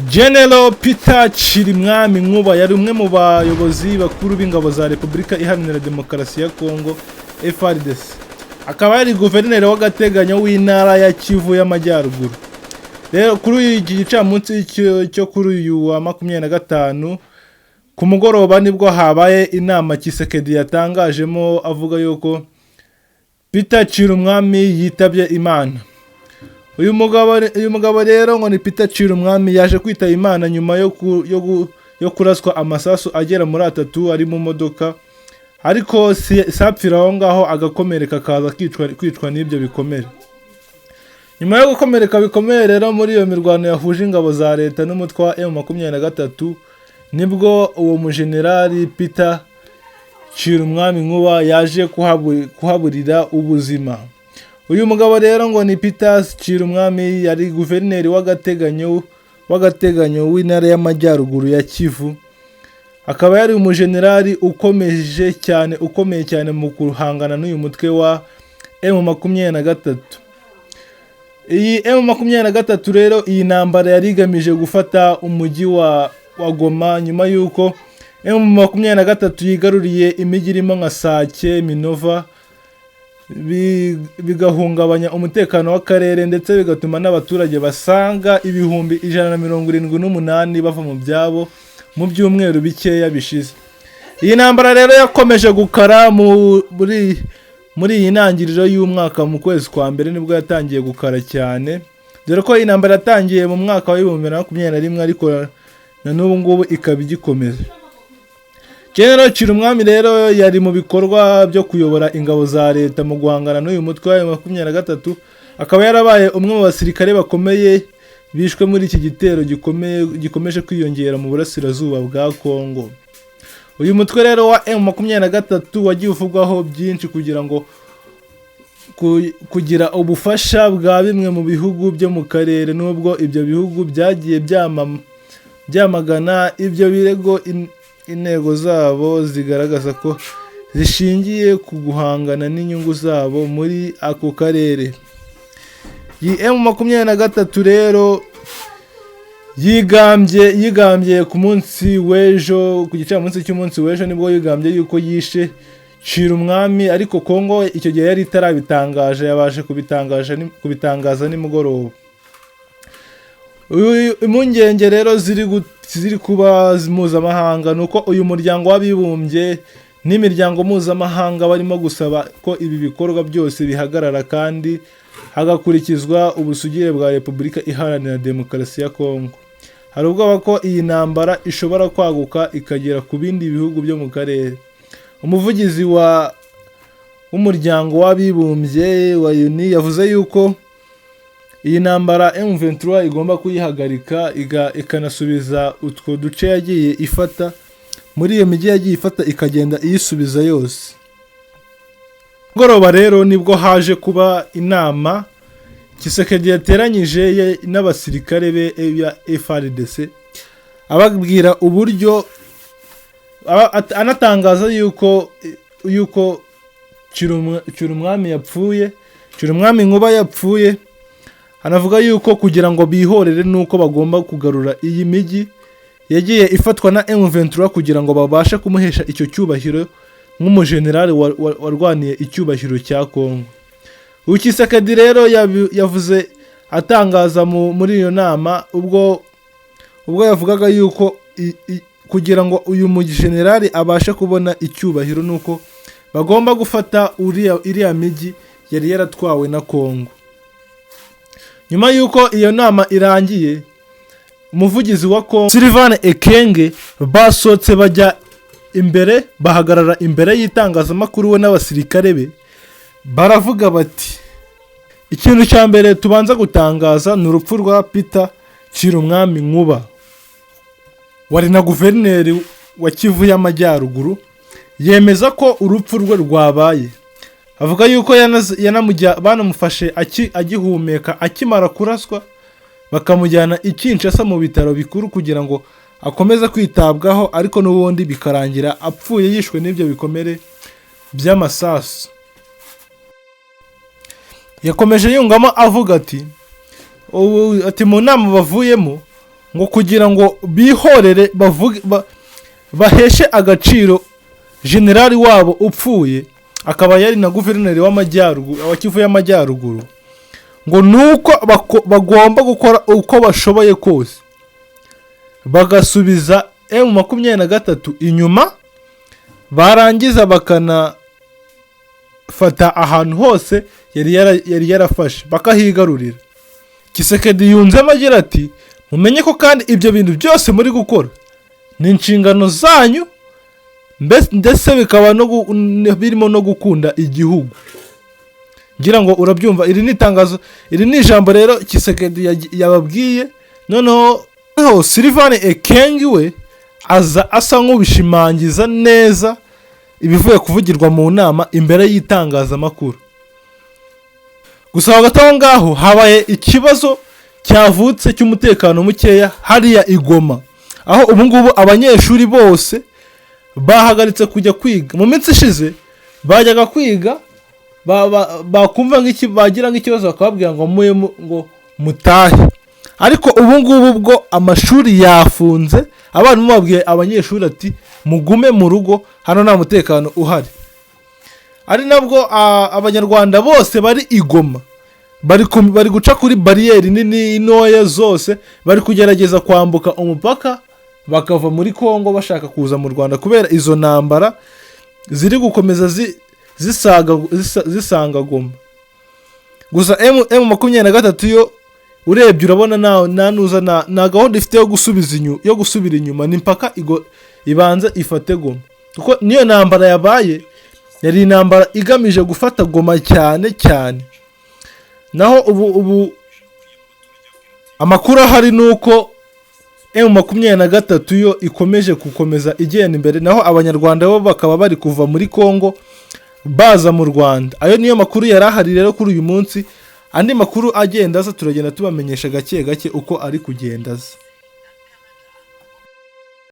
General Peter Chirimwami Nkuba yari umwe mu bayobozi bakuru b'ingabo za Repubulika Iharanira Demokarasi ya Kongo FARDC. Akaba yari guverineri w'agateganyo w'intara ya Kivu y'Amajyaruguru. Rero kuri iki gicamunsi cyo kuri uyu wa 25 ku mugoroba nibwo habaye inama Kisekedi yatangajemo avuga yuko Peter Chirimwami yitabye Imana. Uyu mugabo rero ngo ni Peter Chirimwami yaje kwitaba Imana nyuma yo kuraswa amasasu agera muri 3 ari mu modoka, ariko sapfira aho ngaho agakomereka kaza kwicwa n'ibyo bikomere. Nyuma yo gukomereka bikomere rero muri iyo mirwano yahuje ingabo za leta n'umutwe wa M23 nibwo uwo mujenerali Peter Chirimwami Nkuba yaje kuhaburira ubuzima. Uyu mugabo rero ngo ni Peter Chirimwami yari guverineri w'agateganyo w'intara y'Amajyaruguru ya Kivu. Akaba yari umujenerali ukomeye cyane mu kuhangana n'uyu mutwe wa M23. Iyi M23 rero iyi ntambara yari igamije gufata umujyi wa Goma nyuma yuko M23 yigaruriye imijyi irimo nka Sake, Minova, bigahungabanya umutekano w'akarere ndetse bigatuma n'abaturage basanga ibihumbi 178 bava mu byabo mu byumweru bikeya bishize. Iyi ntambara rero yakomeje gukara muri iyi ntangiriro y'umwaka mu kwezi kwa mbere nibwo yatangiye gukara cyane, dore ko iyi ntambara yatangiye mu mwaka wa 2021 ariko na n'ubu ngubu ikaba igikomeza. General Chirimwami rero yari mu bikorwa byo kuyobora ingabo za leta mu guhangana n'uyu mutwe wa 23. Akaba yarabaye umwe mu basirikare bakomeye bishwe muri iki gitero gikomeje kwiyongera mu burasirazuba bwa Kongo. Uyu mutwe rero wa M23 wagiye uvugwaho byinshi kugira ubufasha bwa bimwe mu bihugu byo mu karere, nubwo ibyo bihugu byagiye byamagana ibyo birego. Intego zabo zigaragaza ko zishingiye ku guhangana n'inyungu zabo muri ako karere. Iyi M23 rero yigambye ku munsi w'ejo, ku gicamunsi cy'umunsi w'ejo nibwo yigambye yuko yishe Chirimwami, ariko Kongo icyo gihe yari itarabitangaje, yabashe kubitangaza nimugoroba. Impungenge rero ziri kuba mpuzamahanga nuko uyu muryango w'abibumbye n'imiryango mpuzamahanga barimo gusaba ko ibi bikorwa byose bihagarara kandi hagakurikizwa ubusugire bwa Repubulika Iharanira Demokarasi ya Kongo. Hari ubwoba ko iyi ntambara ishobora kwaguka ikagera ku bindi bihugu byo mu karere. Umuvugizi w'umuryango w'abibumbye wa UN yavuze yuko iyi ntambara M23 igomba kuyihagarika ikanasubiza utwo duce yagiye ifata muri iyo mijyi yagiye ifata ikagenda iyisubiza yose. Ngoroba rero nibwo haje kuba inama Kisekedi yateranyije n'abasirikare be ya FARDC ababwira uburyo anatangaza yuko Chirimwami yapfuye, Chirimwami Nkuba yapfuye. Anavuga yuko kugira ngo bihorere nuko bagomba kugarura iyi mijyi yagiye ifatwa na M23 kugira ngo babashe kumuhesha icyo cyubahiro nk'umujenerali warwaniye icyubahiro cya Kongo. Kisekedi rero yavuze atangaza muri iyo nama ubwo yavugaga yuko kugira ngo uyu mujenerali abashe kubona icyubahiro nuko bagomba gufata iriya mijyi yari yaratwawe na Kongo. Nyuma yuko iyo nama irangiye, umuvugizi wa Kongo Sylvain Ekenge basotse bajya imbere, bahagarara imbere y'itangazamakuru we n'abasirikare be, baravuga bati ikintu cya mbere tubanza gutangaza ni urupfu rwa Peter Chirimwami Nkuba, wari na guverineri wa Kivu y'Amajyaruguru. Yemeza ko urupfu rwe rwabaye. Avuga yuko banamufashe agihumeka akimara kuraswa, bakamujyana i Kinshasa mu bitaro bikuru kugira ngo akomeze kwitabwaho, ariko n'ubundi bikarangira apfuye yishwe n'ibyo bikomere by'amasasu. Yakomeje yungamo avuga ati mu nama bavuyemo ngo kugira ngo bihorere baheshe agaciro generali wabo upfuye, akaba yari na guverineri wa Kivu y'Amajyaruguru, ngo nuko bagomba gukora uko bashoboye kose bagasubiza M23 inyuma, barangiza bakanafata ahantu hose yari yarafashe bakahigarurira. Tshisekedi yunzemo agira ati mumenye ko kandi ibyo bintu byose muri gukora ni inshingano zanyu, ndetse bikaba birimo no gukunda igihugu. Ngira ngo urabyumva, iri ni itangazo, iri ni ijambo rero Tshisekedi yababwiye. Noneho Sylvain Ekenge we asa nk'ubishimangiza neza ibivuye kuvugirwa mu nama imbere y'itangazamakuru. Gusa hagati aho ngaho habaye ikibazo cyavutse cy'umutekano mukeya hariya i Goma, aho ubu ngubu abanyeshuri bose bahagaritse kujya kwiga. Mu minsi ishize bajyaga kwiga, bakumva bagira nk'ikibazo bakababwira ngo mutahe, ariko ubu ngubu bwo amashuri yafunze, abarimu babwiye abanyeshuri ati mugume mu rugo, hano nta mutekano uhari. Ari nabwo abanyarwanda bose bari i Goma bari guca kuri bariyeri nini ntoya zose, bari kugerageza kwambuka umupaka bakava muri Kongo bashaka kuza mu Rwanda, kubera izo ntambara ziri gukomeza zisanga Goma. Gusa M23 yo urebye urabona nta gahunda ifite yo gusubira inyuma, ni mpaka ibanza ifate Goma, kuko niyo ntambara yabaye yari intambara igamije gufata Goma cyane cyane. Naho ubu amakuru ahari nuko M23 yo ikomeje gukomeza igenda imbere, naho abanyarwanda bo bakaba bari kuva muri Kongo baza mu Rwanda. Ayo niyo makuru yari ahari rero kuri uyu munsi. Andi makuru agenda aza turagenda tubamenyesha gake gake uko ari kugenda aza.